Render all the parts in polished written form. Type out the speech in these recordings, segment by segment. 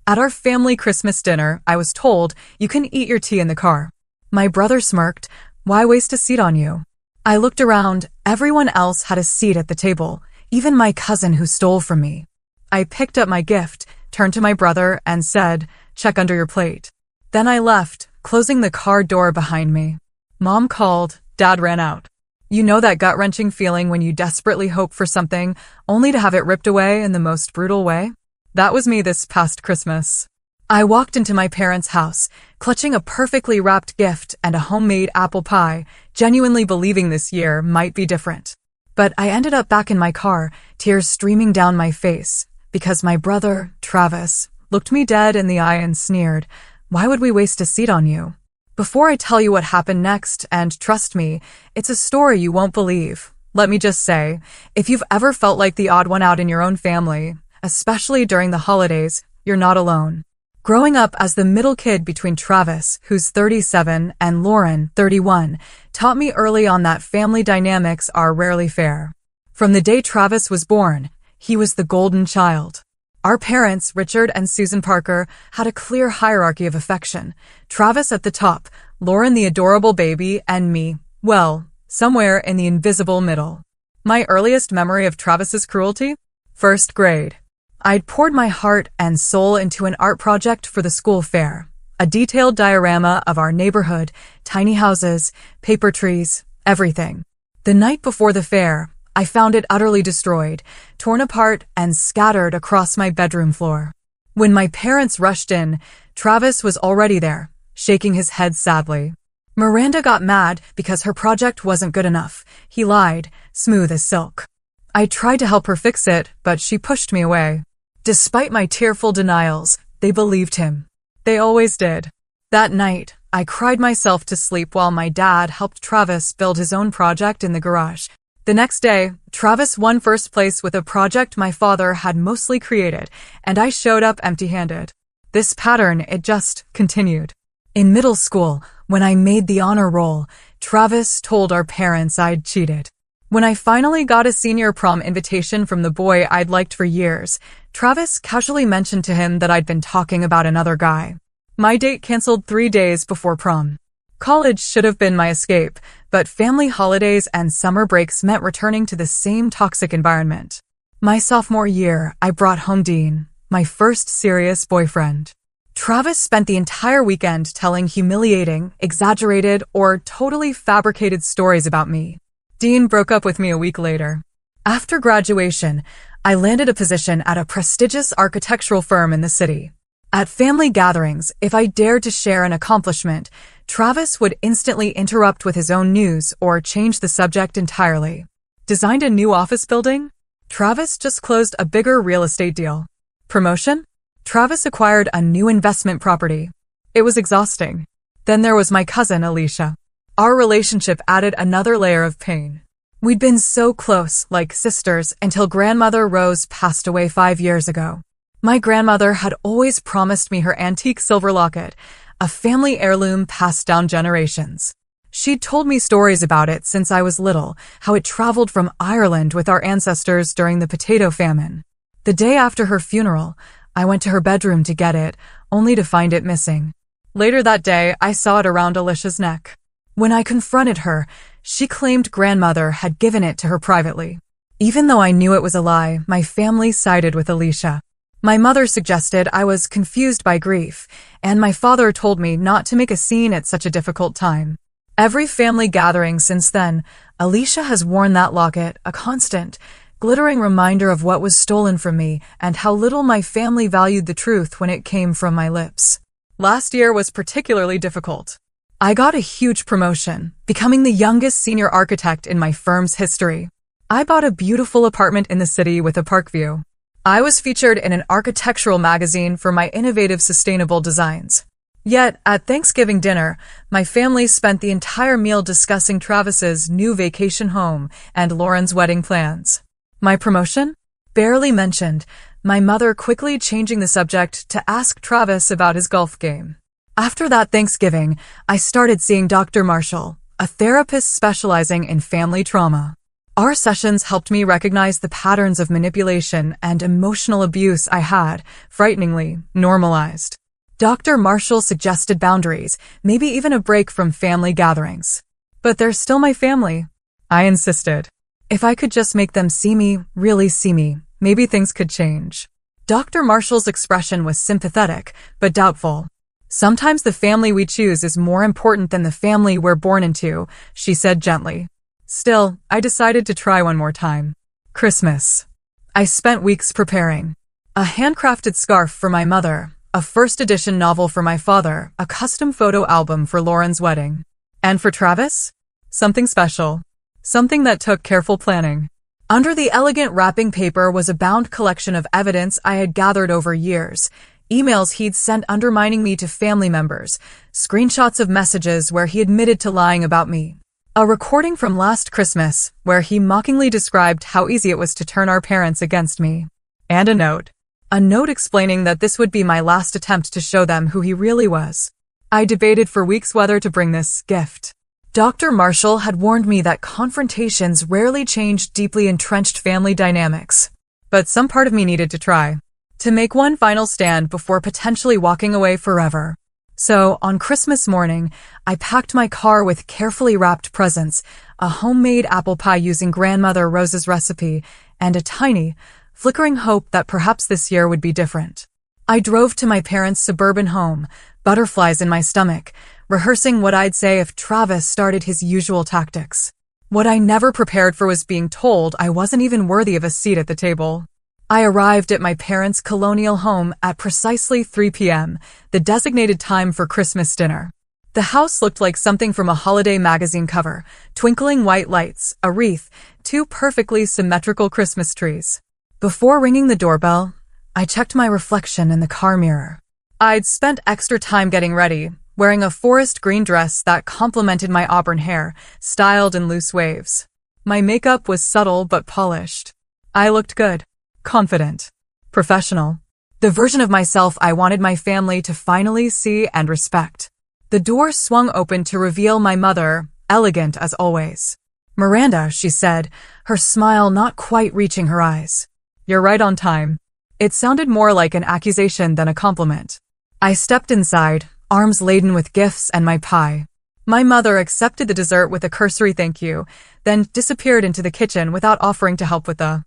At our family Christmas dinner, I was told you can eat your tea in the car. My brother smirked, "Why waste a seat on you?" I looked around. Everyone else had a seat at the table, even my cousin who stole from me. I picked up my gift, turned to my brother, and said, "Check under your plate." Then I left, closing the car door behind me. Mom called. Dad ran out. You know that gut-wrenching feeling when you desperately hope for something, only to have it ripped away in the most brutal way? That was me this past Christmas. I walked into my parents' house, clutching a perfectly wrapped gift and a homemade apple pie, genuinely believing this year might be different. But I ended up back in my car, tears streaming down my face, because my brother, Travis, looked me dead in the eye and sneered, "Why would we waste a seat on you?" Before I tell you what happened next, and trust me, it's a story you won't believe, let me just say, if you've ever felt like the odd one out in your own family, especially during the holidays, you're not alone. Growing up as the middle kid between Travis, who's 37, and Lauren, 31, taught me early on that family dynamics are rarely fair. From the day Travis was born, he was the golden child. Our parents, Richard and Susan Parker, had a clear hierarchy of affection. Travis at the top, Lauren the adorable baby, and me, well, somewhere in the invisible middle. My earliest memory of Travis's cruelty? First grade. I'd poured my heart and soul into an art project for the school fair. A detailed diorama of our neighborhood, tiny houses, paper trees, everything. The night before the fair, I found it utterly destroyed, torn apart and scattered across my bedroom floor. When my parents rushed in, Travis was already there, shaking his head sadly. Miranda got mad because her project wasn't good enough. He lied, smooth as silk. I tried to help her fix it, but she pushed me away. Despite my tearful denials, they believed him. They always did. That night, I cried myself to sleep while my dad helped Travis build his own project in the garage. The next day, Travis won first place with a project my father had mostly created, and I showed up empty-handed. This pattern, it just continued. In middle school, when I made the honor roll, Travis told our parents I'd cheated. When I finally got a senior prom invitation from the boy I'd liked for years, Travis casually mentioned to him that I'd been talking about another guy. My date canceled 3 days before prom. College should have been my escape, but family holidays and summer breaks meant returning to the same toxic environment. My sophomore year, I brought home Dean, my first serious boyfriend. Travis spent the entire weekend telling humiliating, exaggerated, or totally fabricated stories about me. Dean broke up with me a week later. After graduation, I landed a position at a prestigious architectural firm in the city. At family gatherings, if I dared to share an accomplishment, Travis would instantly interrupt with his own news or change the subject entirely. Designed a new office building? Travis just closed a bigger real estate deal. Promotion? Travis acquired a new investment property. It was exhausting. Then there was my cousin, Alicia. Our relationship added another layer of pain. We'd been so close, like sisters, until grandmother Rose passed away 5 years ago. My grandmother had always promised me her antique silver locket, a family heirloom passed down generations. She'd told me stories about it since I was little, how it traveled from Ireland with our ancestors during the potato famine. The day after her funeral, I went to her bedroom to get it, only to find it missing. Later that day, I saw it around Alicia's neck. When I confronted her, she claimed grandmother had given it to her privately. Even though I knew it was a lie, my family sided with Alicia. My mother suggested I was confused by grief, and my father told me not to make a scene at such a difficult time. Every family gathering since then, Alicia has worn that locket, a constant, glittering reminder of what was stolen from me and how little my family valued the truth when it came from my lips. Last year was particularly difficult. I got a huge promotion, becoming the youngest senior architect in my firm's history. I bought a beautiful apartment in the city with a park view. I was featured in an architectural magazine for my innovative sustainable designs. Yet, at Thanksgiving dinner, my family spent the entire meal discussing Travis's new vacation home and Lauren's wedding plans. My promotion? Barely mentioned, my mother quickly changing the subject to ask Travis about his golf game. After that Thanksgiving, I started seeing Dr. Marshall, a therapist specializing in family trauma. Our sessions helped me recognize the patterns of manipulation and emotional abuse I had, frighteningly, normalized. Dr. Marshall suggested boundaries, maybe even a break from family gatherings. But they're still my family. I insisted. If I could just make them see me, really see me, maybe things could change. Dr. Marshall's expression was sympathetic, but doubtful. Sometimes the family we choose is more important than the family we're born into, she said gently. Still, I decided to try one more time. Christmas. I spent weeks preparing. A handcrafted scarf for my mother, a first edition novel for my father, a custom photo album for Lauren's wedding. And for Travis? Something special. Something that took careful planning. Under the elegant wrapping paper was a bound collection of evidence I had gathered over years. Emails he'd sent undermining me to family members, screenshots of messages where he admitted to lying about me. A recording from last Christmas, where he mockingly described how easy it was to turn our parents against me. And a note. A note explaining that this would be my last attempt to show them who he really was. I debated for weeks whether to bring this gift. Dr. Marshall had warned me that confrontations rarely changed deeply entrenched family dynamics. But some part of me needed to try. To make one final stand before potentially walking away forever. So, on Christmas morning, I packed my car with carefully wrapped presents, a homemade apple pie using Grandmother Rose's recipe, and a tiny, flickering hope that perhaps this year would be different. I drove to my parents' suburban home, butterflies in my stomach, rehearsing what I'd say if Travis started his usual tactics. What I never prepared for was being told I wasn't even worthy of a seat at the table. I arrived at my parents' colonial home at precisely 3 p.m., the designated time for Christmas dinner. The house looked like something from a holiday magazine cover, twinkling white lights, a wreath, 2 perfectly symmetrical Christmas trees. Before ringing the doorbell, I checked my reflection in the car mirror. I'd spent extra time getting ready, wearing a forest green dress that complemented my auburn hair, styled in loose waves. My makeup was subtle but polished. I looked good. Confident. Professional. The version of myself I wanted my family to finally see and respect. The door swung open to reveal my mother, elegant as always. Miranda, she said, her smile not quite reaching her eyes. You're right on time. It sounded more like an accusation than a compliment. I stepped inside, arms laden with gifts and my pie. My mother accepted the dessert with a cursory thank you, then disappeared into the kitchen without offering to help with the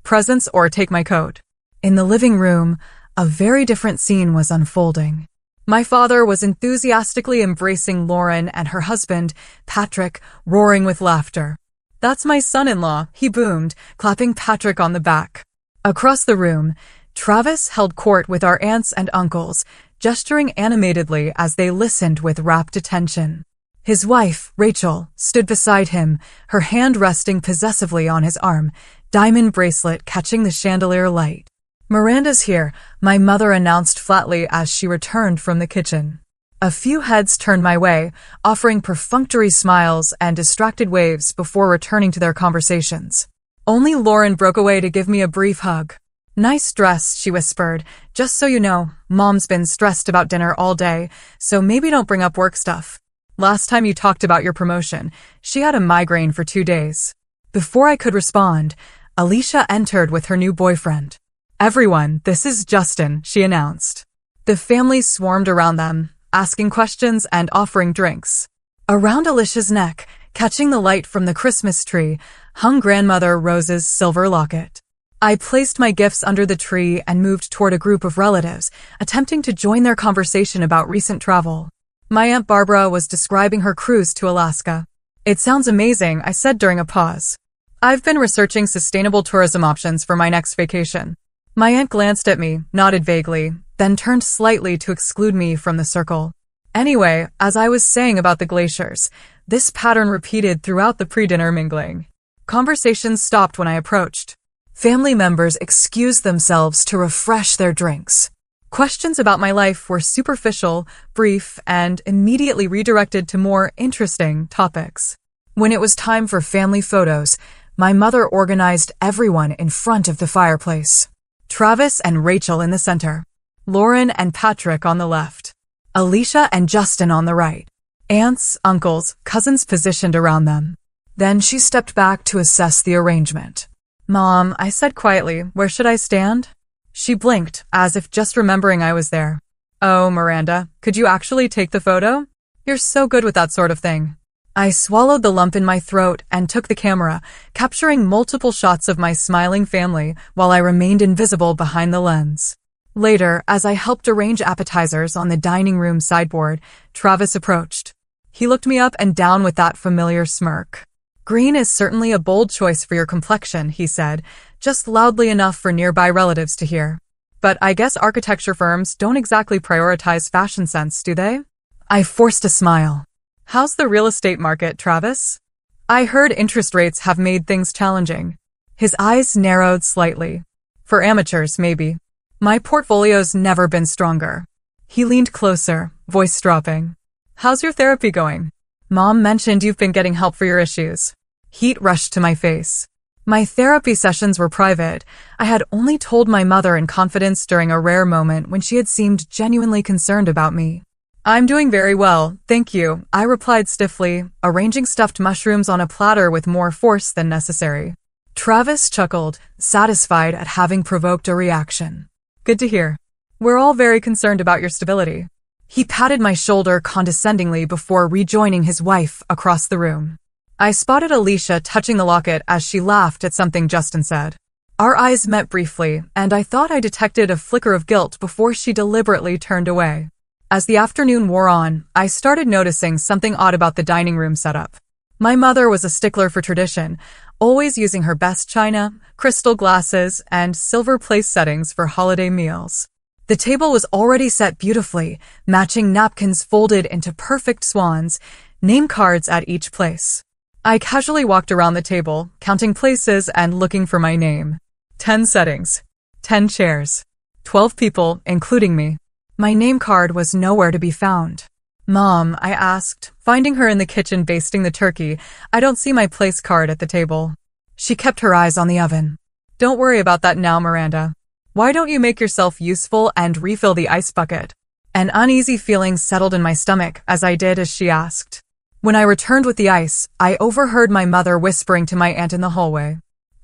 presents or take my coat. In the living room, a very different scene was unfolding. My father was enthusiastically embracing Lauren and her husband, Patrick, roaring with laughter. That's my son-in-law, he boomed, clapping Patrick on the back. Across the room, Travis held court with our aunts and uncles, gesturing animatedly as they listened with rapt attention. His wife, Rachel, stood beside him, her hand resting possessively on his arm, diamond bracelet catching the chandelier light. Miranda's here, my mother announced flatly as she returned from the kitchen. A few heads turned my way, offering perfunctory smiles and distracted waves before returning to their conversations. Only Lauren broke away to give me a brief hug. Nice dress, she whispered. Just so you know, Mom's been stressed about dinner all day, so maybe don't bring up work stuff. Last time you talked about your promotion, she had a migraine for 2 days. Before I could respond, Alicia entered with her new boyfriend. Everyone, this is Justin, she announced. The family swarmed around them, asking questions and offering drinks. Around Alicia's neck, catching the light from the Christmas tree, hung Grandmother Rose's silver locket. I placed my gifts under the tree and moved toward a group of relatives, attempting to join their conversation about recent travel. My Aunt Barbara was describing her cruise to Alaska. It sounds amazing, I said during a pause. I've been researching sustainable tourism options for my next vacation. My aunt glanced at me, nodded vaguely, then turned slightly to exclude me from the circle. Anyway, as I was saying about the glaciers, this pattern repeated throughout the pre-dinner mingling. Conversations stopped when I approached. Family members excused themselves to refresh their drinks. Questions about my life were superficial, brief, and immediately redirected to more interesting topics. When it was time for family photos, my mother organized everyone in front of the fireplace. Travis and Rachel in the center. Lauren and Patrick on the left. Alicia and Justin on the right. Aunts, uncles, cousins positioned around them. Then she stepped back to assess the arrangement. "Mom," I said quietly, "where should I stand?" She blinked, as if just remembering I was there. "Oh, Miranda, could you actually take the photo? You're so good with that sort of thing." I swallowed the lump in my throat and took the camera, capturing multiple shots of my smiling family while I remained invisible behind the lens. Later, as I helped arrange appetizers on the dining room sideboard, Travis approached. He looked me up and down with that familiar smirk. "Green is certainly a bold choice for your complexion," he said, just loudly enough for nearby relatives to hear. "But I guess architecture firms don't exactly prioritize fashion sense, do they?" I forced a smile. "How's the real estate market, Travis? I heard interest rates have made things challenging." His eyes narrowed slightly. "For amateurs, maybe. My portfolio's never been stronger." He leaned closer, voice dropping. "How's your therapy going? Mom mentioned you've been getting help for your issues." Heat rushed to my face. My therapy sessions were private. I had only told my mother in confidence during a rare moment when she had seemed genuinely concerned about me. "I'm doing very well, thank you," I replied stiffly, arranging stuffed mushrooms on a platter with more force than necessary. Travis chuckled, satisfied at having provoked a reaction. "Good to hear. We're all very concerned about your stability." He patted my shoulder condescendingly before rejoining his wife across the room. I spotted Alicia touching the locket as she laughed at something Justin said. Our eyes met briefly, and I thought I detected a flicker of guilt before she deliberately turned away. As the afternoon wore on, I started noticing something odd about the dining room setup. My mother was a stickler for tradition, always using her best china, crystal glasses, and silver place settings for holiday meals. The table was already set beautifully, matching napkins folded into perfect swans, name cards at each place. I casually walked around the table, counting places and looking for my name. 10 settings. 10 chairs. 12 people, including me. My name card was nowhere to be found. "Mom," I asked, finding her in the kitchen basting the turkey, "I don't see my place card at the table." She kept her eyes on the oven. "Don't worry about that now, Miranda. Why don't you make yourself useful and refill the ice bucket?" An uneasy feeling settled in my stomach as I did as she asked. When I returned with the ice, I overheard my mother whispering to my aunt in the hallway.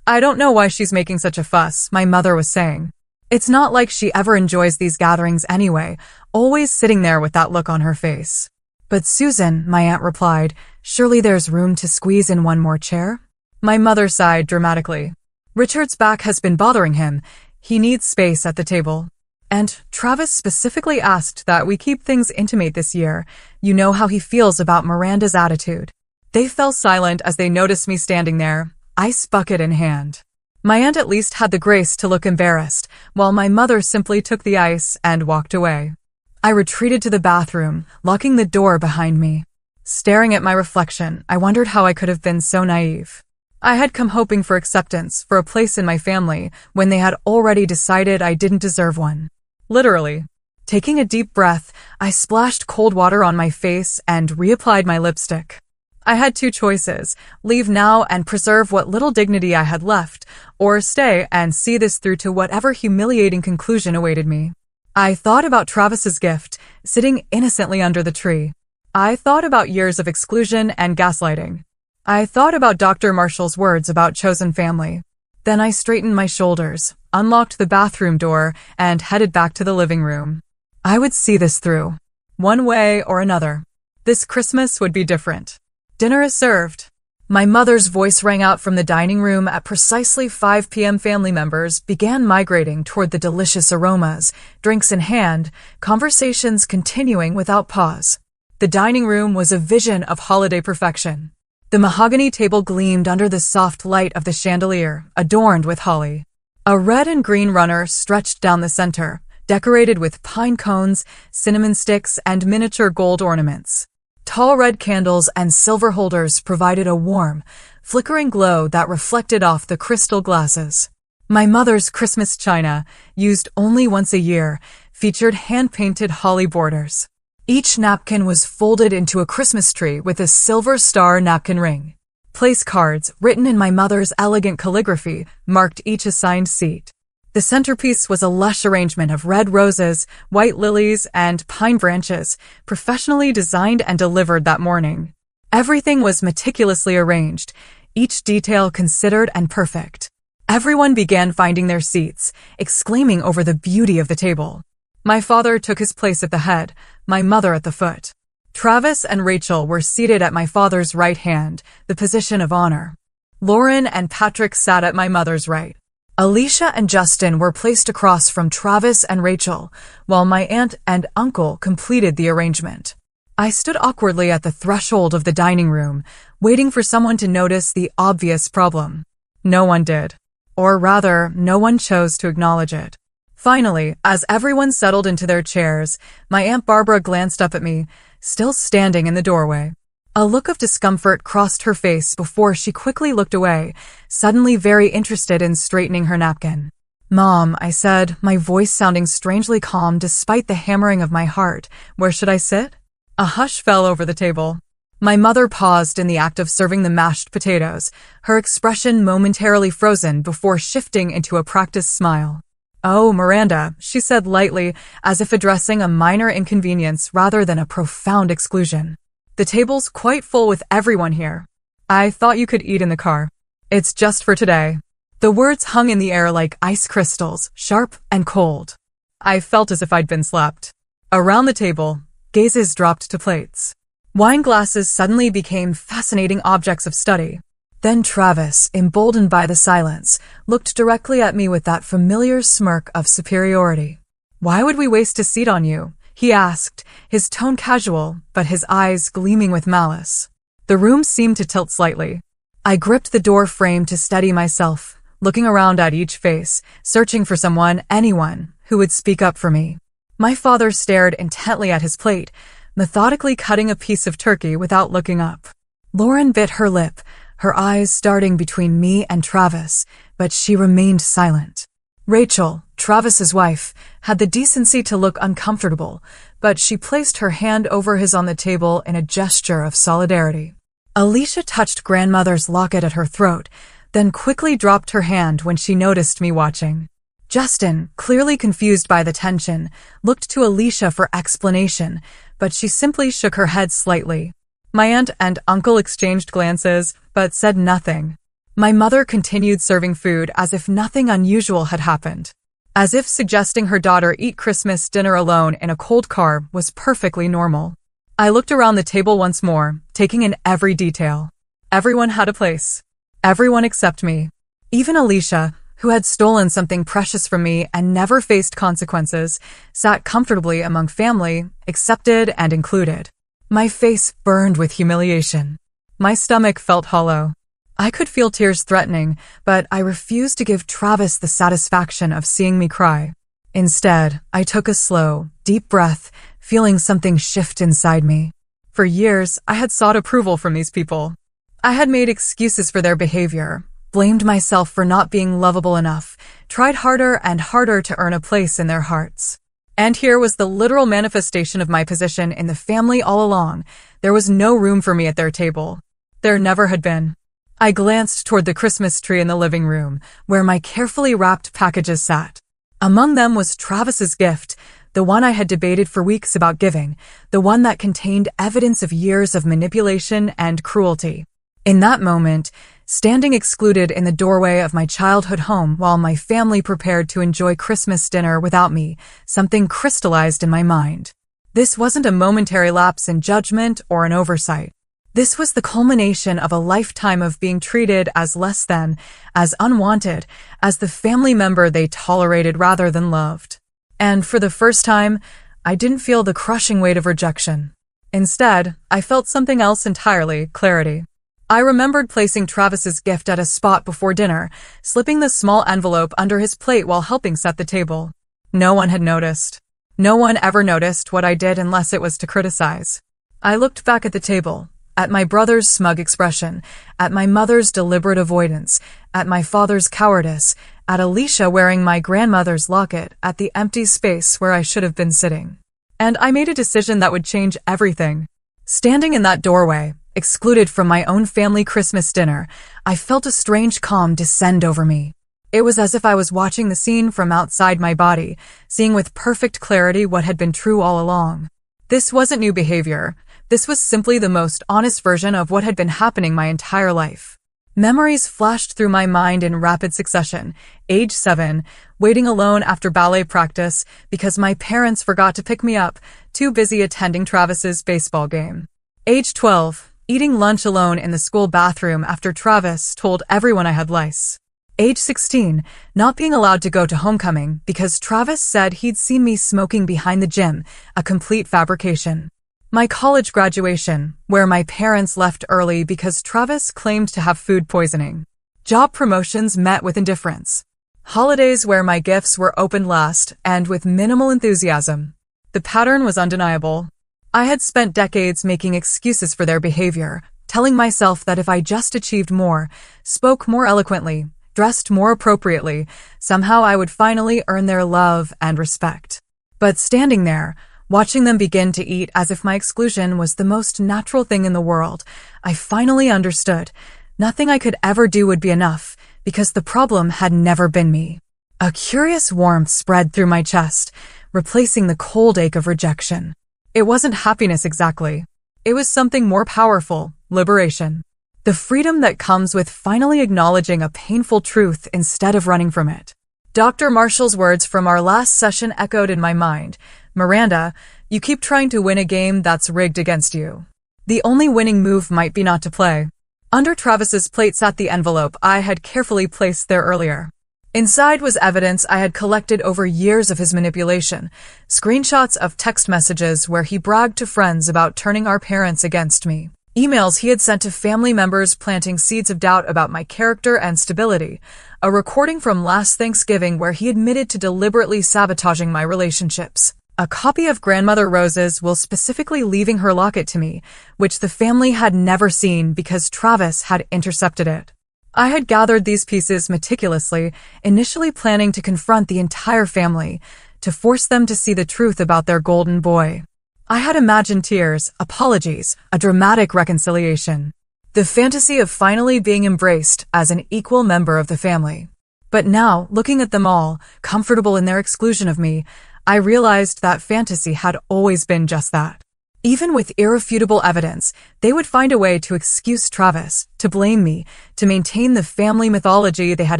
"I don't know why she's making such a fuss," my mother was saying. "It's not like she ever enjoys these gatherings anyway, always sitting there with that look on her face." "But Susan," my aunt replied, "surely there's room to squeeze in one more chair?" My mother sighed dramatically. "Richard's back has been bothering him. He needs space at the table. And Travis specifically asked that we keep things intimate this year. You know how he feels about Miranda's attitude." They fell silent as they noticed me standing there, ice bucket in hand. My aunt at least had the grace to look embarrassed, while my mother simply took the ice and walked away. I retreated to the bathroom, locking the door behind me. Staring at my reflection, I wondered how I could have been so naive. I had come hoping for acceptance, for a place in my family, when they had already decided I didn't deserve one. Literally. Taking a deep breath, I splashed cold water on my face and reapplied my lipstick. I had two choices: leave now and preserve what little dignity I had left, or stay and see this through to whatever humiliating conclusion awaited me. I thought about Travis's gift, sitting innocently under the tree. I thought about years of exclusion and gaslighting. I thought about Dr. Marshall's words about chosen family. Then I straightened my shoulders, unlocked the bathroom door, and headed back to the living room. I would see this through. One way or another. This Christmas would be different. "Dinner is served." My mother's voice rang out from the dining room at precisely 5 p.m. Family members began migrating toward the delicious aromas, drinks in hand, conversations continuing without pause. The dining room was a vision of holiday perfection. The mahogany table gleamed under the soft light of the chandelier, adorned with holly. A red and green runner stretched down the center, decorated with pine cones, cinnamon sticks, and miniature gold ornaments. Tall red candles and silver holders provided a warm, flickering glow that reflected off the crystal glasses. My mother's Christmas china, used only once a year, featured hand-painted holly borders. Each napkin was folded into a Christmas tree with a silver star napkin ring. Place cards, written in my mother's elegant calligraphy, marked each assigned seat. The centerpiece was a lush arrangement of red roses, white lilies, and pine branches, professionally designed and delivered that morning. Everything was meticulously arranged, each detail considered and perfect. Everyone began finding their seats, exclaiming over the beauty of the table. My father took his place at the head, my mother at the foot. Travis and Rachel were seated at my father's right hand, the position of honor. Lauren and Patrick sat at my mother's right. Alicia and Justin were placed across from Travis and Rachel, while my aunt and uncle completed the arrangement. I stood awkwardly at the threshold of the dining room, waiting for someone to notice the obvious problem. No one did. Or rather, no one chose to acknowledge it. Finally, as everyone settled into their chairs, my Aunt Barbara glanced up at me, still standing in the doorway. A look of discomfort crossed her face before she quickly looked away, suddenly very interested in straightening her napkin. "Mom," I said, my voice sounding strangely calm despite the hammering of my heart, "where should I sit?" A hush fell over the table. My mother paused in the act of serving the mashed potatoes, her expression momentarily frozen before shifting into a practiced smile. "Oh, Miranda," she said lightly, as if addressing a minor inconvenience rather than a profound exclusion. "The table's quite full with everyone here. I thought you could eat in the car. It's just for today." The words hung in the air like ice crystals, sharp and cold. I felt as if I'd been slapped. Around the table, gazes dropped to plates. Wine glasses suddenly became fascinating objects of study. Then Travis, emboldened by the silence, looked directly at me with that familiar smirk of superiority. "Why would we waste a seat on you?" he asked, his tone casual, but his eyes gleaming with malice. The room seemed to tilt slightly. I gripped the door frame to steady myself, looking around at each face, searching for someone, anyone, who would speak up for me. My father stared intently at his plate, methodically cutting a piece of turkey without looking up. Lauren bit her lip, her eyes darting between me and Travis, but she remained silent. Rachel, Travis's wife, had the decency to look uncomfortable, but she placed her hand over his on the table in a gesture of solidarity. Alicia touched grandmother's locket at her throat, then quickly dropped her hand when she noticed me watching. Justin, clearly confused by the tension, looked to Alicia for explanation, but she simply shook her head slightly. My aunt and uncle exchanged glances, but said nothing. My mother continued serving food as if nothing unusual had happened, as if suggesting her daughter eat Christmas dinner alone in a cold car was perfectly normal. I looked around the table once more, taking in every detail. Everyone had a place. Everyone except me. Even Alicia, who had stolen something precious from me and never faced consequences, sat comfortably among family, accepted and included. My face burned with humiliation. My stomach felt hollow. I could feel tears threatening, but I refused to give Travis the satisfaction of seeing me cry. Instead, I took a slow, deep breath, feeling something shift inside me. For years, I had sought approval from these people. I had made excuses for their behavior, blamed myself for not being lovable enough, tried harder and harder to earn a place in their hearts. And here was the literal manifestation of my position in the family all along. There was no room for me at their table. There never had been. I glanced toward the Christmas tree in the living room, where my carefully wrapped packages sat. Among them was Travis's gift, the one I had debated for weeks about giving, the one that contained evidence of years of manipulation and cruelty. In that moment, standing excluded in the doorway of my childhood home while my family prepared to enjoy Christmas dinner without me, something crystallized in my mind. This wasn't a momentary lapse in judgment or an oversight. This was the culmination of a lifetime of being treated as less than, as unwanted, as the family member they tolerated rather than loved. And for the first time, I didn't feel the crushing weight of rejection. Instead, I felt something else entirely, clarity. I remembered placing Travis's gift at a spot before dinner, slipping the small envelope under his plate while helping set the table. No one had noticed. No one ever noticed what I did unless it was to criticize. I looked back at the table, at my brother's smug expression, at my mother's deliberate avoidance, at my father's cowardice, at Alicia wearing my grandmother's locket, at the empty space where I should have been sitting. And I made a decision that would change everything. Standing in that doorway, excluded from my own family Christmas dinner, I felt a strange calm descend over me. It was as if I was watching the scene from outside my body, seeing with perfect clarity what had been true all along. This wasn't new behavior. This was simply the most honest version of what had been happening my entire life. Memories flashed through my mind in rapid succession. Age 7, waiting alone after ballet practice because my parents forgot to pick me up, too busy attending Travis's baseball game. Age 12, eating lunch alone in the school bathroom after Travis told everyone I had lice. Age 16, not being allowed to go to homecoming because Travis said he'd seen me smoking behind the gym, a complete fabrication. My college graduation, where my parents left early because Travis claimed to have food poisoning. Job promotions met with indifference. Holidays where my gifts were opened last and with minimal enthusiasm. The pattern was undeniable. I had spent decades making excuses for their behavior, telling myself that if I just achieved more, spoke more eloquently, dressed more appropriately, somehow I would finally earn their love and respect. But standing there, watching them begin to eat as if my exclusion was the most natural thing in the world, I finally understood. Nothing I could ever do would be enough, because the problem had never been me. A curious warmth spread through my chest, replacing the cold ache of rejection. It wasn't happiness exactly. It was something more powerful, liberation. The freedom that comes with finally acknowledging a painful truth instead of running from it. Dr. Marshall's words from our last session echoed in my mind. Miranda, you keep trying to win a game that's rigged against you. The only winning move might be not to play. Under Travis's plate sat the envelope I had carefully placed there earlier. Inside was evidence I had collected over years of his manipulation, screenshots of text messages where he bragged to friends about turning our parents against me, emails he had sent to family members planting seeds of doubt about my character and stability, a recording from last Thanksgiving where he admitted to deliberately sabotaging my relationships. A copy of Grandmother Rose's will specifically leaving her locket to me, which the family had never seen because Travis had intercepted it. I had gathered these pieces meticulously, initially planning to confront the entire family, to force them to see the truth about their golden boy. I had imagined tears, apologies, a dramatic reconciliation. The fantasy of finally being embraced as an equal member of the family. But now, looking at them all, comfortable in their exclusion of me, I realized that fantasy had always been just that. Even with irrefutable evidence, they would find a way to excuse Travis, to blame me, to maintain the family mythology they had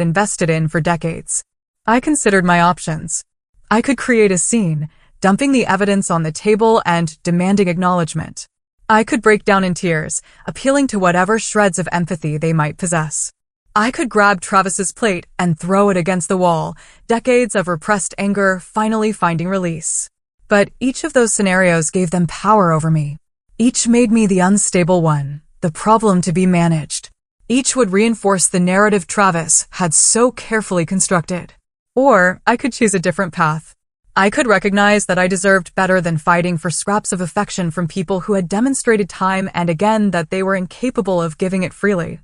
invested in for decades. I considered my options. I could create a scene, dumping the evidence on the table and demanding acknowledgement. I could break down in tears, appealing to whatever shreds of empathy they might possess. I could grab Travis's plate and throw it against the wall, decades of repressed anger finally finding release. But each of those scenarios gave them power over me. Each made me the unstable one, the problem to be managed. Each would reinforce the narrative Travis had so carefully constructed. Or I could choose a different path. I could recognize that I deserved better than fighting for scraps of affection from people who had demonstrated time and again that they were incapable of giving it freely.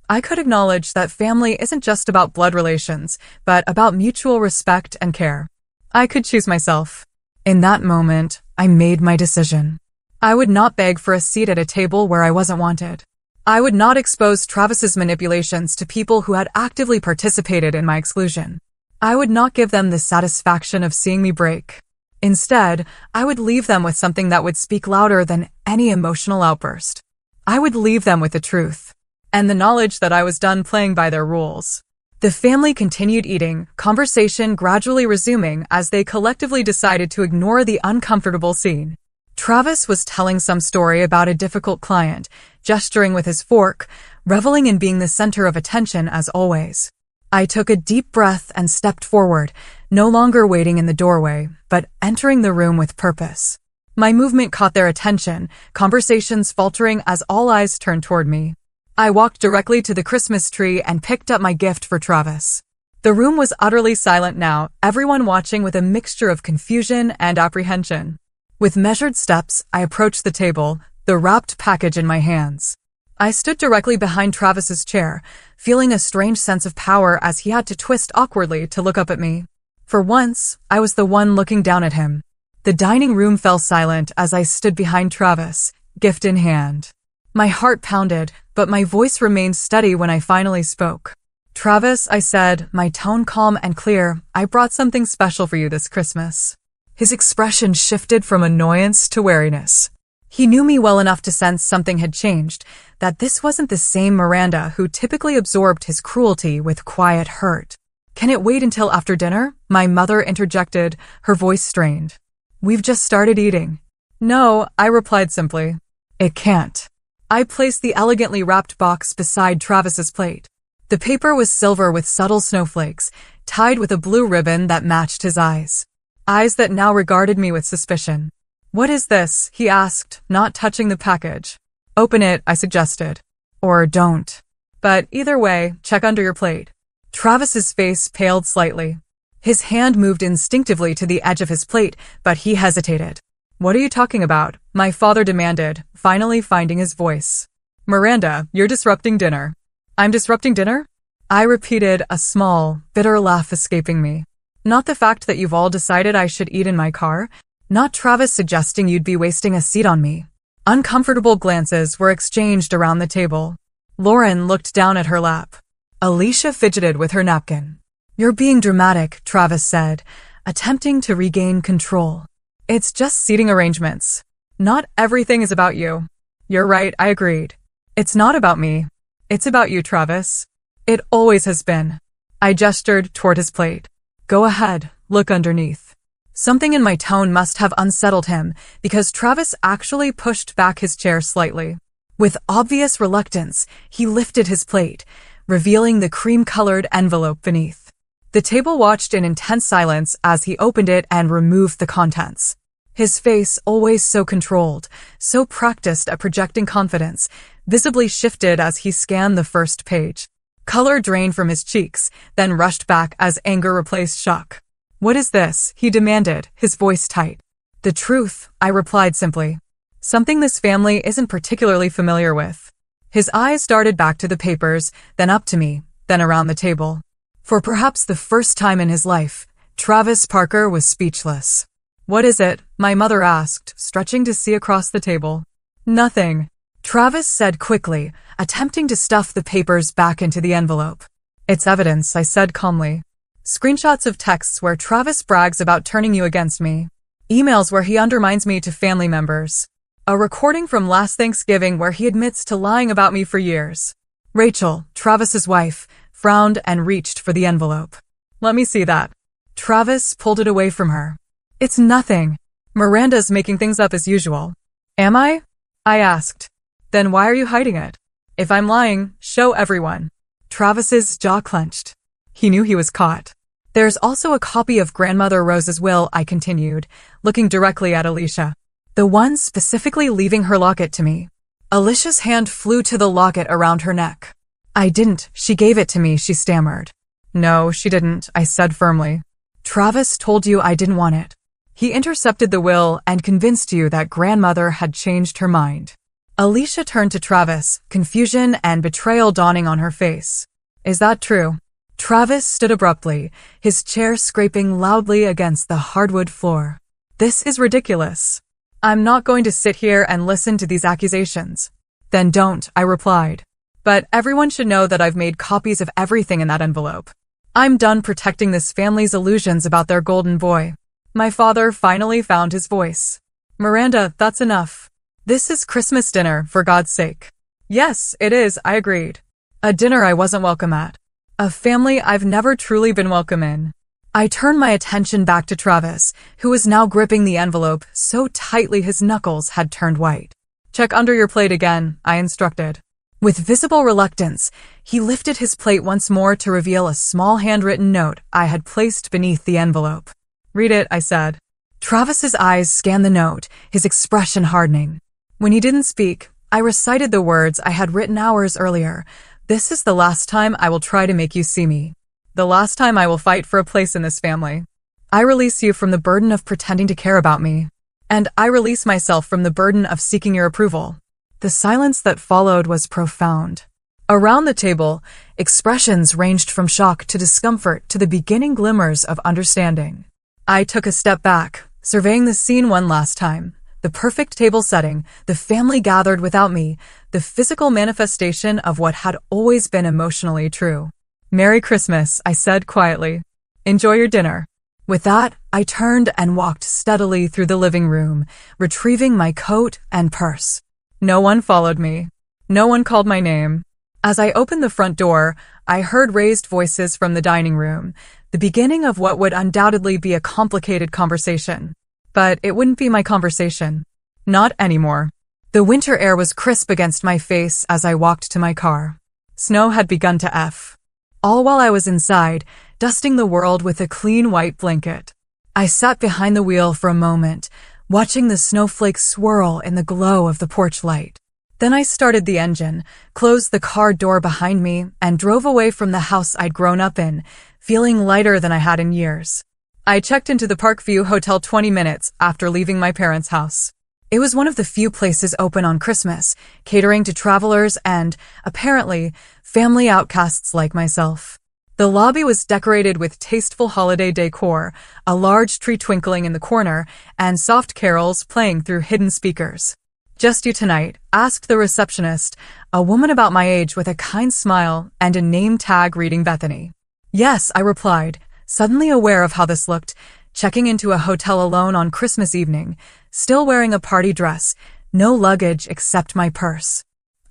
I could acknowledge that family isn't just about blood relations, but about mutual respect and care. I could choose myself. In that moment, I made my decision. I would not beg for a seat at a table where I wasn't wanted. I would not expose Travis's manipulations to people who had actively participated in my exclusion. I would not give them the satisfaction of seeing me break. Instead, I would leave them with something that would speak louder than any emotional outburst. I would leave them with the truth. And the knowledge that I was done playing by their rules. The family continued eating, conversation gradually resuming as they collectively decided to ignore the uncomfortable scene. Travis was telling some story about a difficult client, gesturing with his fork, reveling in being the center of attention as always. I took a deep breath and stepped forward, no longer waiting in the doorway, but entering the room with purpose. My movement caught their attention, conversations faltering as all eyes turned toward me. I walked directly to the Christmas tree and picked up my gift for Travis. The room was utterly silent now, everyone watching with a mixture of confusion and apprehension. With measured steps, I approached the table, the wrapped package in my hands. I stood directly behind Travis's chair, feeling a strange sense of power as he had to twist awkwardly to look up at me. For once, I was the one looking down at him. The dining room fell silent as I stood behind Travis, gift in hand. My heart pounded, but my voice remained steady when I finally spoke. Travis, I said, my tone calm and clear, I brought something special for you this Christmas. His expression shifted from annoyance to wariness. He knew me well enough to sense something had changed, that this wasn't the same Miranda who typically absorbed his cruelty with quiet hurt. "Can it wait until after dinner?" my mother interjected, her voice strained. "We've just started eating." "No," I replied simply. "It can't." I placed the elegantly wrapped box beside Travis's plate. The paper was silver with subtle snowflakes, tied with a blue ribbon that matched his eyes. Eyes that now regarded me with suspicion. "What is this?" he asked, not touching the package. "Open it," I suggested. "Or don't. But either way, check under your plate." Travis's face paled slightly. His hand moved instinctively to the edge of his plate, but he hesitated. "What are you talking about?" my father demanded, finally finding his voice. "Miranda, you're disrupting dinner." "I'm disrupting dinner?" I repeated, a small, bitter laugh escaping me. "Not the fact that you've all decided I should eat in my car? Not Travis suggesting you'd be wasting a seat on me." Uncomfortable glances were exchanged around the table. Lauren looked down at her lap. Alicia fidgeted with her napkin. "You're being dramatic," Travis said, attempting to regain control. "It's just seating arrangements. Not everything is about you." "You're right," I agreed. "It's not about me. It's about you, Travis. It always has been." I gestured toward his plate. "Go ahead, look underneath." Something in my tone must have unsettled him, because Travis actually pushed back his chair slightly. With obvious reluctance, he lifted his plate, revealing the cream-colored envelope beneath. The table watched in intense silence as he opened it and removed the contents. His face, always so controlled, so practiced at projecting confidence, visibly shifted as he scanned the first page. Color drained from his cheeks, then rushed back as anger replaced shock. "What is this?" he demanded, his voice tight. "The truth," I replied simply. "Something this family isn't particularly familiar with." His eyes darted back to the papers, then up to me, then around the table. For perhaps the first time in his life, Travis Parker was speechless. "What is it?" my mother asked, stretching to see across the table. "Nothing," Travis said quickly, attempting to stuff the papers back into the envelope. "It's evidence," I said calmly. "Screenshots of texts where Travis brags about turning you against me. Emails where he undermines me to family members. A recording from last Thanksgiving where he admits to lying about me for years." Rachel, Travis's wife, frowned and reached for the envelope. "Let me see that." Travis pulled it away from her. "It's nothing. Miranda's making things up as usual." "Am I?" I asked. "Then why are you hiding it? If I'm lying, show everyone." Travis's jaw clenched. He knew he was caught. "There's also a copy of Grandmother Rose's will," I continued, looking directly at Alicia. "The one specifically leaving her locket to me." Alicia's hand flew to the locket around her neck. "I didn't. She gave it to me," she stammered. "No, she didn't," I said firmly. "Travis told you I didn't want it. He intercepted the will and convinced you that Grandmother had changed her mind." Alicia turned to Travis, confusion and betrayal dawning on her face. "Is that true?" Travis stood abruptly, his chair scraping loudly against the hardwood floor. "This is ridiculous. I'm not going to sit here and listen to these accusations." "Then don't," I replied. "But everyone should know that I've made copies of everything in that envelope. I'm done protecting this family's illusions about their golden boy." My father finally found his voice. "Miranda, that's enough. This is Christmas dinner, for God's sake." "Yes, it is," I agreed. "A dinner I wasn't welcome at. A family I've never truly been welcome in." I turned my attention back to Travis, who was now gripping the envelope so tightly his knuckles had turned white. "Check under your plate again," I instructed. With visible reluctance, he lifted his plate once more to reveal a small handwritten note I had placed beneath the envelope. "Read it," I said. Travis's eyes scanned the note, his expression hardening. When he didn't speak, I recited the words I had written hours earlier. "This is the last time I will try to make you see me. The last time I will fight for a place in this family. I release you from the burden of pretending to care about me. And I release myself from the burden of seeking your approval." The silence that followed was profound. Around the table, expressions ranged from shock to discomfort to the beginning glimmers of understanding. I took a step back, surveying the scene one last time. The perfect table setting, the family gathered without me, the physical manifestation of what had always been emotionally true. "Merry Christmas," I said quietly. "Enjoy your dinner." With that, I turned and walked steadily through the living room, retrieving my coat and purse. No one followed me. No one called my name. As I opened the front door, I heard raised voices from the dining room, the beginning of what would undoubtedly be a complicated conversation. But it wouldn't be my conversation. Not anymore. The winter air was crisp against my face as I walked to my car. Snow had begun to F. All while I was inside, dusting the world with a clean white blanket. I sat behind the wheel for a moment, watching the snowflakes swirl in the glow of the porch light. Then I started the engine, closed the car door behind me, and drove away from the house I'd grown up in, feeling lighter than I had in years. I checked into the Parkview Hotel 20 minutes after leaving my parents' house. It was one of the few places open on Christmas, catering to travelers and, apparently, family outcasts like myself. The lobby was decorated with tasteful holiday decor, a large tree twinkling in the corner, and soft carols playing through hidden speakers. "Just you tonight?" asked the receptionist, a woman about my age with a kind smile and a name tag reading Bethany. "Yes," I replied, suddenly aware of how this looked, checking into a hotel alone on Christmas evening, still wearing a party dress, no luggage except my purse.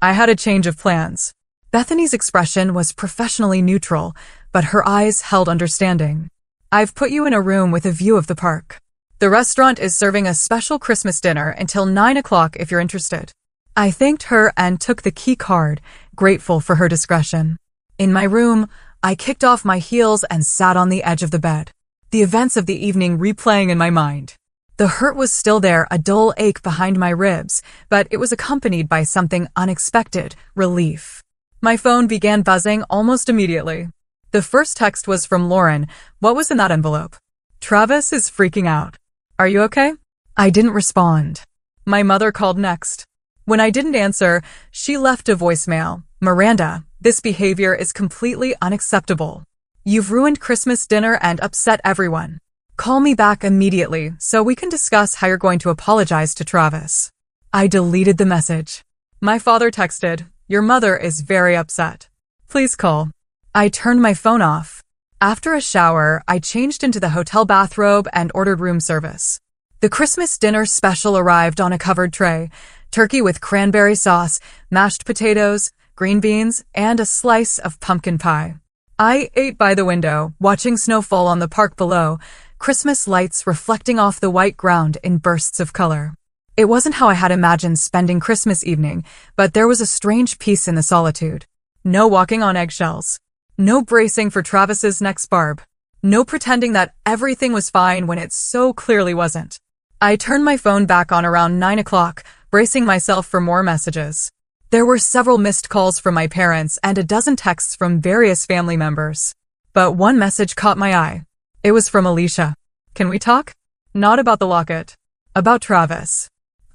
I had a change of plans. Bethany's expression was professionally neutral, but her eyes held understanding. "I've put you in a room with a view of the park. The restaurant is serving a special Christmas dinner until 9 o'clock if you're interested." I thanked her and took the key card, grateful for her discretion. In my room, I kicked off my heels and sat on the edge of the bed, the events of the evening replaying in my mind. The hurt was still there, a dull ache behind my ribs, but it was accompanied by something unexpected, relief. My phone began buzzing almost immediately. The first text was from Lauren. What was in that envelope? "Travis is freaking out. Are you okay?" I didn't respond. My mother called next. When I didn't answer, she left a voicemail. "Miranda, this behavior is completely unacceptable. You've ruined Christmas dinner and upset everyone. Call me back immediately so we can discuss how you're going to apologize to Travis." I deleted the message. My father texted, "Your mother is very upset. Please call." I turned my phone off. After a shower, I changed into the hotel bathrobe and ordered room service. The Christmas dinner special arrived on a covered tray: turkey with cranberry sauce, mashed potatoes, green beans, and a slice of pumpkin pie. I ate by the window, watching snow fall on the park below, Christmas lights reflecting off the white ground in bursts of color. It wasn't how I had imagined spending Christmas evening, but there was a strange peace in the solitude. No walking on eggshells. No bracing for Travis's next barb. No pretending that everything was fine when it so clearly wasn't. I turned my phone back on around 9 o'clock, bracing myself for more messages. There were several missed calls from my parents and a dozen texts from various family members. But one message caught my eye. It was from Alicia. "Can we talk?" "Not about the locket. About Travis."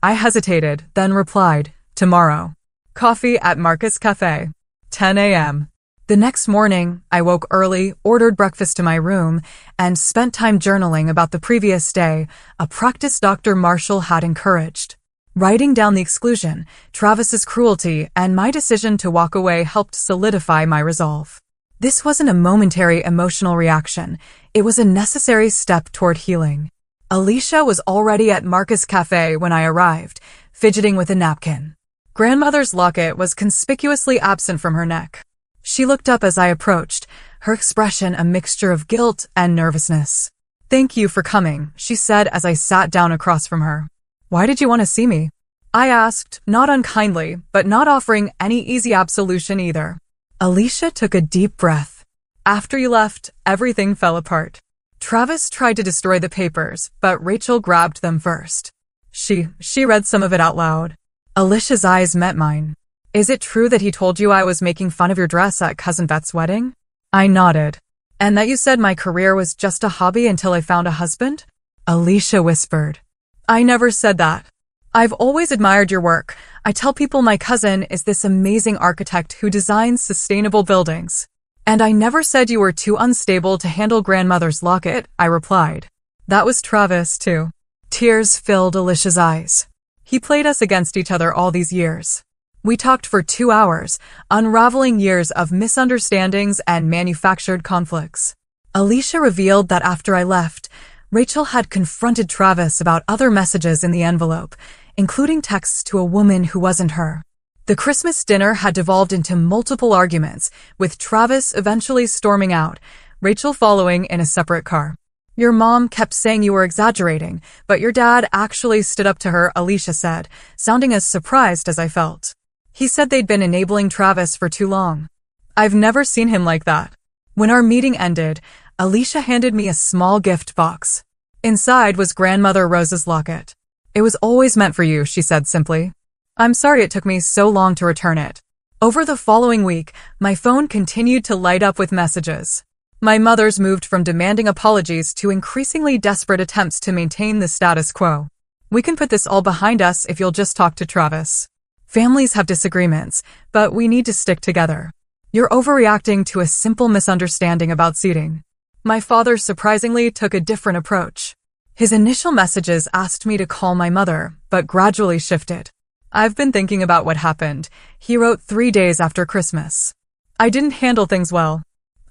I hesitated, then replied, "Tomorrow. Coffee at Marcus Cafe. 10 a.m. The next morning, I woke early, ordered breakfast to my room, and spent time journaling about the previous day, a practice Dr. Marshall had encouraged. Writing down the exclusion, Travis's cruelty, and my decision to walk away helped solidify my resolve. This wasn't a momentary emotional reaction. It was a necessary step toward healing. Alicia was already at Marcus Cafe when I arrived, fidgeting with a napkin. Grandmother's locket was conspicuously absent from her neck. She looked up as I approached, her expression a mixture of guilt and nervousness. "Thank you for coming," she said as I sat down across from her. "Why did you want to see me?" I asked, not unkindly, but not offering any easy absolution either. Alicia took a deep breath. "After you left, everything fell apart. Travis tried to destroy the papers, but Rachel grabbed them first. She read some of it out loud." Alicia's eyes met mine. "Is it true that he told you I was making fun of your dress at Cousin Beth's wedding?" I nodded. "And that you said my career was just a hobby until I found a husband?" Alicia whispered. "I never said that. I've always admired your work. I tell people my cousin is this amazing architect who designs sustainable buildings. And I never said you were too unstable to handle grandmother's locket," I replied. "That was Travis, too." Tears filled Alicia's eyes. "He played us against each other all these years. We talked for 2 hours, unraveling years of misunderstandings and manufactured conflicts. Alicia revealed that after I left, Rachel had confronted Travis about other messages in the envelope, including texts to a woman who wasn't her. The Christmas dinner had devolved into multiple arguments, with Travis eventually storming out, Rachel following in a separate car. Your mom kept saying you were exaggerating, but your dad actually stood up to her, Alicia said, sounding as surprised as I felt. He said they'd been enabling Travis for too long. I've never seen him like that. When our meeting ended, Alicia handed me a small gift box. Inside was Grandmother Rose's locket. It was always meant for you, she said simply. I'm sorry it took me so long to return it. Over the following week, my phone continued to light up with messages. My mother's moved from demanding apologies to increasingly desperate attempts to maintain the status quo. We can put this all behind us if you'll just talk to Travis. Families have disagreements, but we need to stick together. You're overreacting to a simple misunderstanding about seating. My father surprisingly took a different approach. His initial messages asked me to call my mother, but gradually shifted. I've been thinking about what happened, he wrote 3 days after Christmas. I didn't handle things well.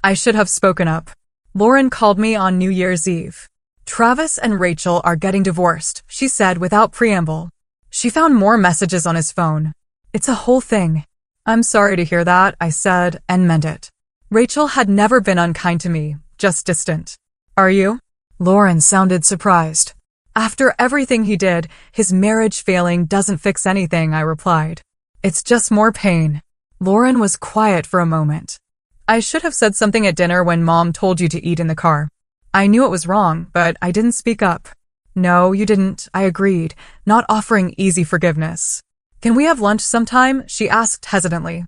I should have spoken up. Lauren called me on New Year's Eve. Travis and Rachel are getting divorced, she said without preamble. She found more messages on his phone. It's a whole thing. I'm sorry to hear that, I said, and meant it. Rachel had never been unkind to me, just distant. Are you? Lauren sounded surprised. After everything he did, his marriage failing doesn't fix anything, I replied. It's just more pain. Lauren was quiet for a moment. I should have said something at dinner when Mom told you to eat in the car. I knew it was wrong, but I didn't speak up. No, you didn't, I agreed, not offering easy forgiveness. Can we have lunch sometime? She asked hesitantly.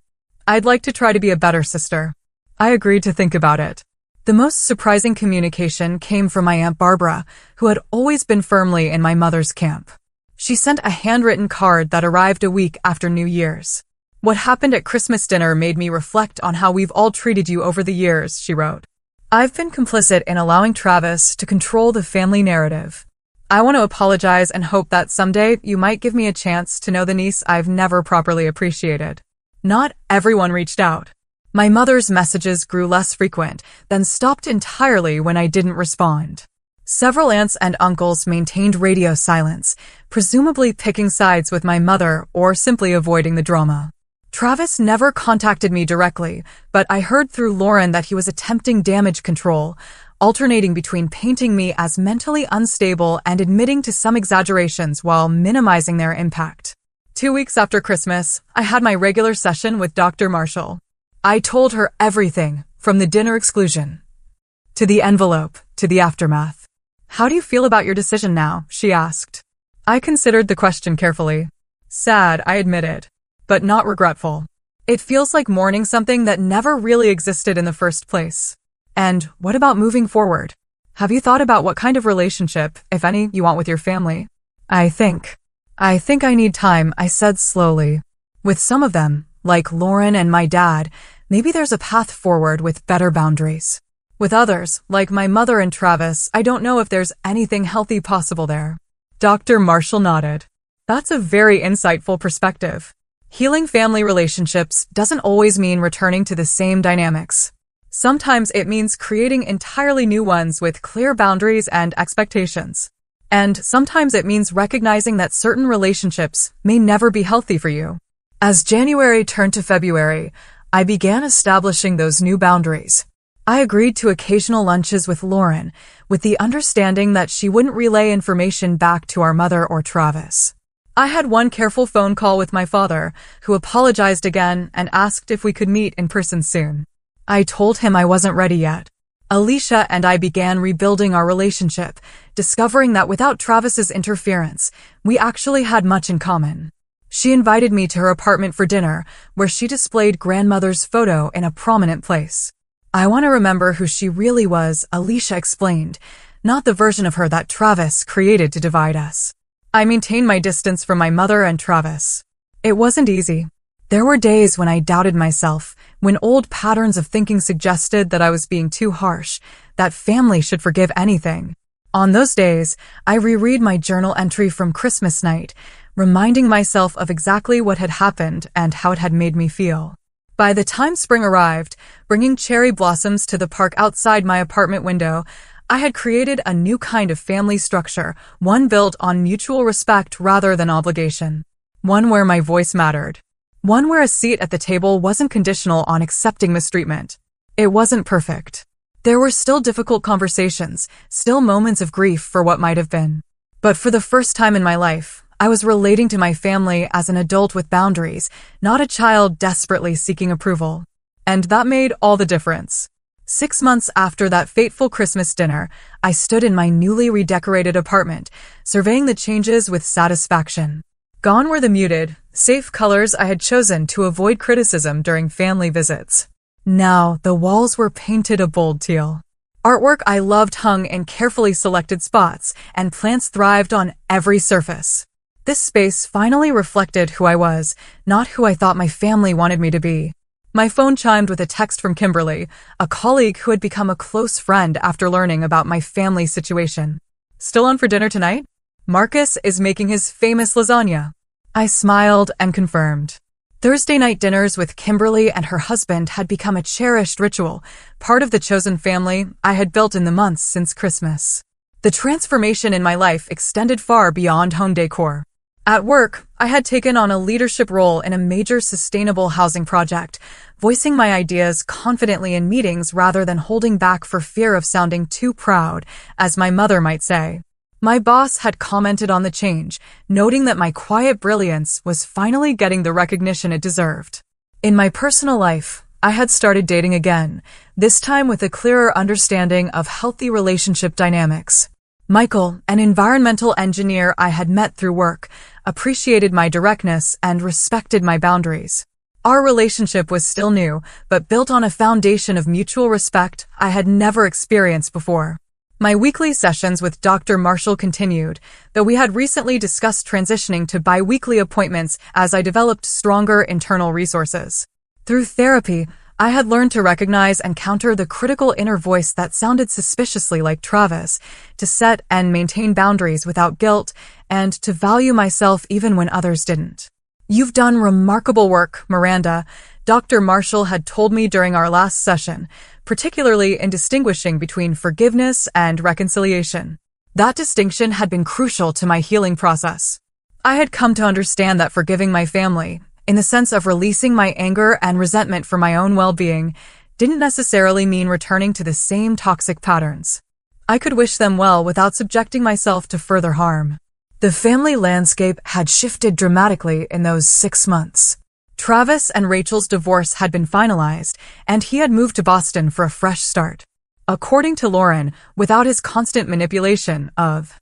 I'd like to try to be a better sister. I agreed to think about it. The most surprising communication came from my Aunt Barbara, who had always been firmly in my mother's camp. She sent a handwritten card that arrived a week after New Year's. What happened at Christmas dinner made me reflect on how we've all treated you over the years, she wrote. I've been complicit in allowing Travis to control the family narrative. I want to apologize and hope that someday you might give me a chance to know the niece I've never properly appreciated. Not everyone reached out. My mother's messages grew less frequent, then stopped entirely when I didn't respond. Several aunts and uncles maintained radio silence, presumably picking sides with my mother or simply avoiding the drama. Travis never contacted me directly, but I heard through Lauren that he was attempting damage control, alternating between painting me as mentally unstable and admitting to some exaggerations while minimizing their impact. 2 weeks after Christmas, I had my regular session with Dr. Marshall. I told her everything, from the dinner exclusion to the envelope to the aftermath. How do you feel about your decision now? She asked. I considered the question carefully. Sad, I admitted, but not regretful. It feels like mourning something that never really existed in the first place. And what about moving forward? Have you thought about what kind of relationship, if any, you want with your family? I think I need time, I said slowly. With some of them, like Lauren and my dad, maybe there's a path forward with better boundaries. With others, like my mother and Travis, I don't know if there's anything healthy possible there. Dr. Marshall nodded. That's a very insightful perspective. Healing family relationships doesn't always mean returning to the same dynamics. Sometimes it means creating entirely new ones with clear boundaries and expectations. And sometimes it means recognizing that certain relationships may never be healthy for you. As January turned to February, I began establishing those new boundaries. I agreed to occasional lunches with Lauren, with the understanding that she wouldn't relay information back to our mother or Travis. I had one careful phone call with my father, who apologized again and asked if we could meet in person soon. I told him I wasn't ready yet. Alicia and I began rebuilding our relationship, discovering that without Travis's interference, we actually had much in common. She invited me to her apartment for dinner, where she displayed grandmother's photo in a prominent place. I want to remember who she really was, Alicia explained, not the version of her that Travis created to divide us. I maintained my distance from my mother and Travis. It wasn't easy. There were days when I doubted myself, when old patterns of thinking suggested that I was being too harsh, that family should forgive anything. On those days, I reread my journal entry from Christmas night, reminding myself of exactly what had happened and how it had made me feel. By the time spring arrived, bringing cherry blossoms to the park outside my apartment window, I had created a new kind of family structure, one built on mutual respect rather than obligation. One where my voice mattered. One where a seat at the table wasn't conditional on accepting mistreatment. It wasn't perfect. There were still difficult conversations, still moments of grief for what might have been. But for the first time in my life, I was relating to my family as an adult with boundaries, not a child desperately seeking approval. And that made all the difference. 6 months after that fateful Christmas dinner, I stood in my newly redecorated apartment, surveying the changes with satisfaction. Gone were the muted, safe colors I had chosen to avoid criticism during family visits. Now, the walls were painted a bold teal. Artwork I loved hung in carefully selected spots, and plants thrived on every surface. This space finally reflected who I was, not who I thought my family wanted me to be. My phone chimed with a text from Kimberly, a colleague who had become a close friend after learning about my family situation. Still on for dinner tonight? Marcus is making his famous lasagna. I smiled and confirmed. Thursday night dinners with Kimberly and her husband had become a cherished ritual, part of the chosen family I had built in the months since Christmas. The transformation in my life extended far beyond home decor. At work, I had taken on a leadership role in a major sustainable housing project, voicing my ideas confidently in meetings rather than holding back for fear of sounding too proud, as my mother might say. My boss had commented on the change, noting that my quiet brilliance was finally getting the recognition it deserved. In my personal life, I had started dating again, this time with a clearer understanding of healthy relationship dynamics. Michael, an environmental engineer I had met through work, appreciated my directness and respected my boundaries. Our relationship was still new, but built on a foundation of mutual respect I had never experienced before. My weekly sessions with Dr. Marshall continued, though we had recently discussed transitioning to bi-weekly appointments as I developed stronger internal resources. Through therapy, I had learned to recognize and counter the critical inner voice that sounded suspiciously like Travis, to set and maintain boundaries without guilt, and to value myself even when others didn't. "You've done remarkable work, Miranda," Dr. Marshall had told me during our last session, particularly in distinguishing between forgiveness and reconciliation. That distinction had been crucial to my healing process. I had come to understand that forgiving my family, in the sense of releasing my anger and resentment for my own well-being, didn't necessarily mean returning to the same toxic patterns. I could wish them well without subjecting myself to further harm. The family landscape had shifted dramatically in those 6 months. Travis and Rachel's divorce had been finalized, and he had moved to Boston for a fresh start. According to Lauren, without his constant manipulation of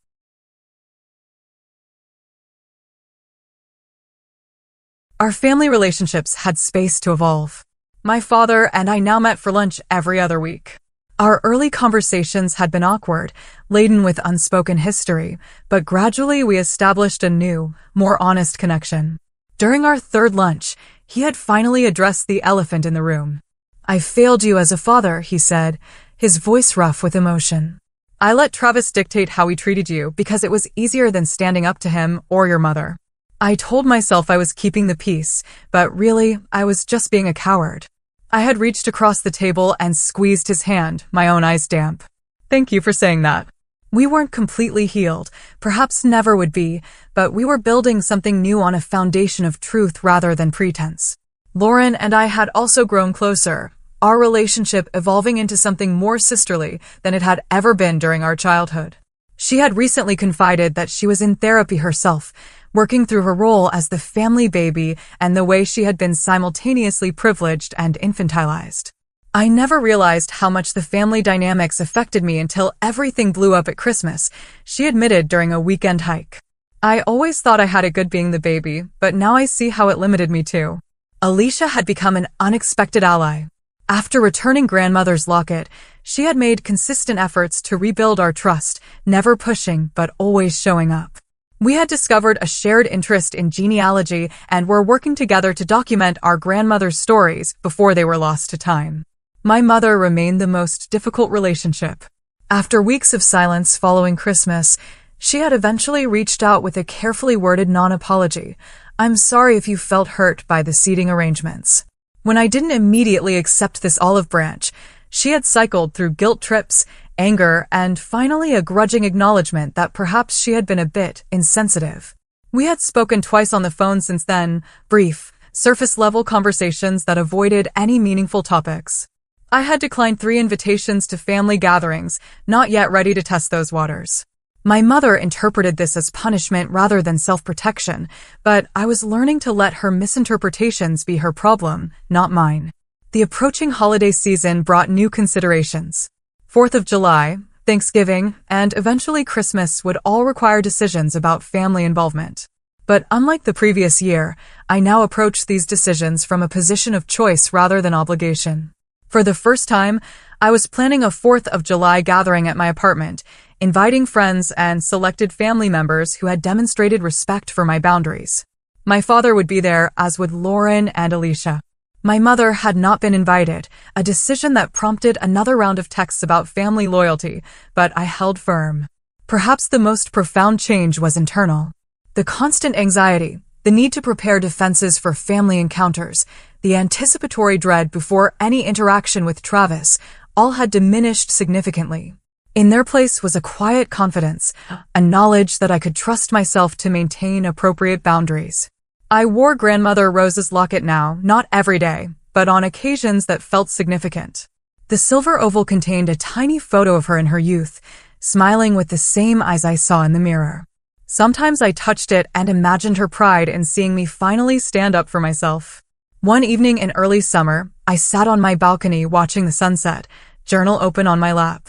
our family relationships had space to evolve. My father and I now met for lunch every other week. Our early conversations had been awkward, laden with unspoken history, but gradually we established a new, more honest connection. During our third lunch, he had finally addressed the elephant in the room. "I failed you as a father," he said, his voice rough with emotion. "I let Travis dictate how he treated you because it was easier than standing up to him or your mother. I told myself I was keeping the peace, but really, I was just being a coward." I had reached across the table and squeezed his hand, my own eyes damp. "Thank you for saying that." We weren't completely healed, perhaps never would be, but we were building something new on a foundation of truth rather than pretense. Lauren and I had also grown closer, our relationship evolving into something more sisterly than it had ever been during our childhood. She had recently confided that she was in therapy herself, working through her role as the family baby and the way she had been simultaneously privileged and infantilized. I never realized how much the family dynamics affected me until everything blew up at Christmas, she admitted during a weekend hike. "I always thought I had it good being the baby, but now I see how it limited me too." Alicia had become an unexpected ally. After returning grandmother's locket, she had made consistent efforts to rebuild our trust, never pushing but always showing up. We had discovered a shared interest in genealogy and were working together to document our grandmother's stories before they were lost to time. My mother remained the most difficult relationship. After weeks of silence following Christmas, she had eventually reached out with a carefully worded non-apology. "I'm sorry if you felt hurt by the seating arrangements." When I didn't immediately accept this olive branch, she had cycled through guilt trips, anger, and finally a grudging acknowledgement that perhaps she had been a bit insensitive. We had spoken twice on the phone since then, brief, surface-level conversations that avoided any meaningful topics. I had declined 3 invitations to family gatherings, not yet ready to test those waters. My mother interpreted this as punishment rather than self-protection, but I was learning to let her misinterpretations be her problem, not mine. The approaching holiday season brought new considerations. 4th of July, Thanksgiving, and eventually Christmas would all require decisions about family involvement. But unlike the previous year, I now approached these decisions from a position of choice rather than obligation. For the first time, I was planning a 4th of July gathering at my apartment, inviting friends and selected family members who had demonstrated respect for my boundaries. My father would be there, as would Lauren and Alicia. My mother had not been invited, a decision that prompted another round of texts about family loyalty, but I held firm. Perhaps the most profound change was internal. The constant anxiety, the need to prepare defenses for family encounters, the anticipatory dread before any interaction with Travis, all had diminished significantly. In their place was a quiet confidence, a knowledge that I could trust myself to maintain appropriate boundaries. I wore Grandmother Rose's locket now, not every day, but on occasions that felt significant. The silver oval contained a tiny photo of her in her youth, smiling with the same eyes I saw in the mirror. Sometimes I touched it and imagined her pride in seeing me finally stand up for myself. One evening in early summer, I sat on my balcony watching the sunset, journal open on my lap.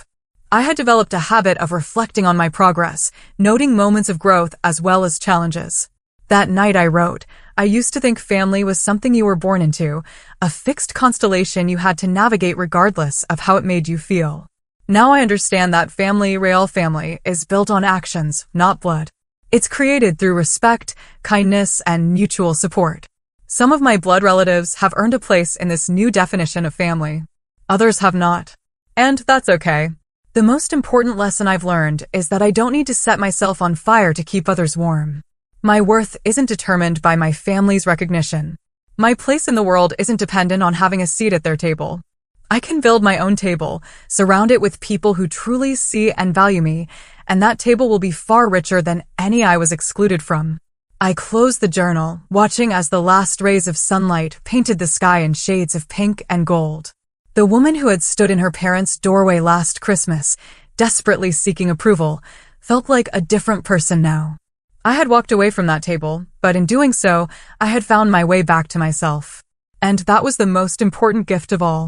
I had developed a habit of reflecting on my progress, noting moments of growth as well as challenges. That night I wrote, I used to think family was something you were born into, a fixed constellation you had to navigate regardless of how it made you feel. Now I understand that family, real family, is built on actions, not blood. It's created through respect, kindness, and mutual support. Some of my blood relatives have earned a place in this new definition of family. Others have not. And that's okay. The most important lesson I've learned is that I don't need to set myself on fire to keep others warm. My worth isn't determined by my family's recognition. My place in the world isn't dependent on having a seat at their table. I can build my own table, surround it with people who truly see and value me, and that table will be far richer than any I was excluded from. I closed the journal, watching as the last rays of sunlight painted the sky in shades of pink and gold. The woman who had stood in her parents' doorway last Christmas, desperately seeking approval, felt like a different person now. I had walked away from that table, but in doing so, I had found my way back to myself. And that was the most important gift of all.